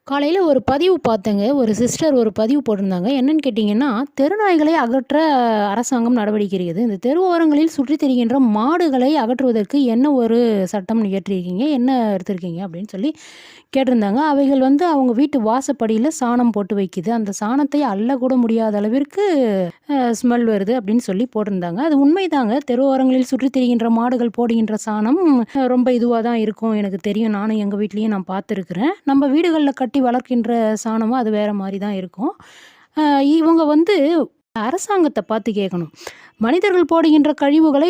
காலையில ஒரு பதிவு பார்த்தேங்க. ஒரு சிஸ்டர் ஒரு பதிவு போட்டிருந்தாங்க. என்னன்னு கேட்டீங்கன்னா, தெருநாய்களை அகற்ற அரசாங்கம் நடவடிக்கை எடுக்குது. இந்த தெரு ஓரங்களில் சுற்றித் திரிகின்ற மாடுகளை அகற்றுவதற்கு என்ன ஒரு சட்டம் இயற்றியிருக்கீங்க? என்ன எடுத்திருக்கீங்க? அப்படின்னு சொல்லி கேட்டிருந்தாங்க. அவைகள் வந்து அவங்க வீட்டு வாசப்படியில சாணம் போட்டு வைக்குது. அந்த சாணத்தை அள்ளக்கூட முடியாத அளவிற்கு ஸ்மெல் வருது அப்படின்னு சொல்லி போட்டிருந்தாங்க. அது உண்மைதாங்க. தெரு ஓரங்களில் சுற்றித் திரிகின்ற மாடுகள் போடுகின்ற சாணம் ரொம்ப இதுவா தான் இருக்கும். எனக்கு தெரியும். நானும் எங்க வீட்லயும் நான் பார்த்துருக்கிறேன். நம்ம வீடுகள்ல கட்டி வளர்க்கின்ற சாணமும் அது வேற மாரி தான் இருக்கும். அ இவங்க வந்து அரசாங்கத்த பார்த்து கேட்கணும். மனிதர்கள் போடுகின்ற கழிவுகளை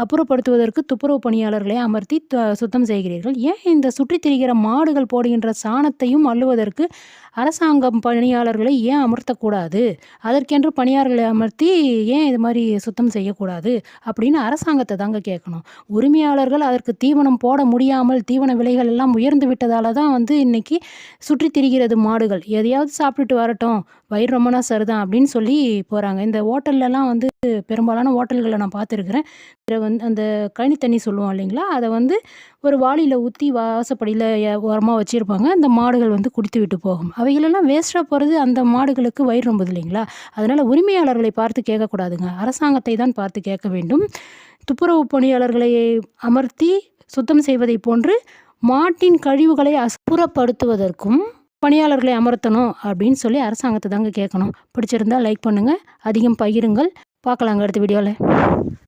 அப்புறப்படுத்துவதற்கு துப்புரவு பணியாளர்களை அமர்த்தி சுத்தம் செய்கிறீர்கள். ஏன் இந்த சுற்றித் திரிகிற மாடுகள் போடுகின்ற சாணத்தையும் அள்ளுவதற்கு அரசாங்கம் பணியாளர்களை ஏன் அமர்த்தக்கூடாது? அதற்கென்று பணியாளர்களை அமர்த்தி ஏன் இது மாரி சுத்தம் செய்யக்கூடாது? அப்படின்னு அரசாங்கத்த தாங்க கேட்கணும். உரிமையாளர்கள் அதற்கு தீவனம் போட முடியாமல் தீவன விலைகள் எல்லாம் உயர்ந்து விட்டதால தான் வந்து இன்னைக்கு சுற்றித் திரிகிறது மாடுகள். எதையாவது சாப்பிட்டுட்டு வரட்டும், வயிறு ரொம்பனா சரிதான் அப்படின்னு சொல்லி போறாங்க. இந்த ஹோட்டல்லலாம் வந்து பெரும்பாலான ஹோட்டல்கள நான் பார்த்துருக்கிறேன். இதில வந்து அந்த கழனி தண்ணி சொல்லுவோம் இல்லைங்களா? அத வந்து ஒரு வாளியில ஊத்தி வாசப்படியில ஓரமா வச்சிருப்பாங்க. அந்த மாடுகள் வந்து குடித்து விட்டு போகும். அவைகளெல்லாம் வேஸ்ட்டா போறது அந்த மாடுகளுக்கு வயிறு ரொம்புது இல்லைங்களா? அதனால உரிமையாளர்களை பார்த்து கேட்கக்கூடாதுங்க. அரசாங்கத்தை தான் பார்த்து கேட்க வேண்டும். துப்புரவு பணியாளர்களை அமர்த்தி சுத்தம் செய்வதைப் போன்று மாட்டின் கழிவுகளை அப்புறப்படுத்துவதற்கும் பணியாளர்களை அமர்த்தணும் அப்படின்னு சொல்லி அரசாங்கத்த தாங்க கேட்கணும். பிடிச்சிருந்தா லைக் பண்ணுங்க. அதிகம் பகிருங்கள். பார்க்கலாங்க அடுத்த வீடியோல.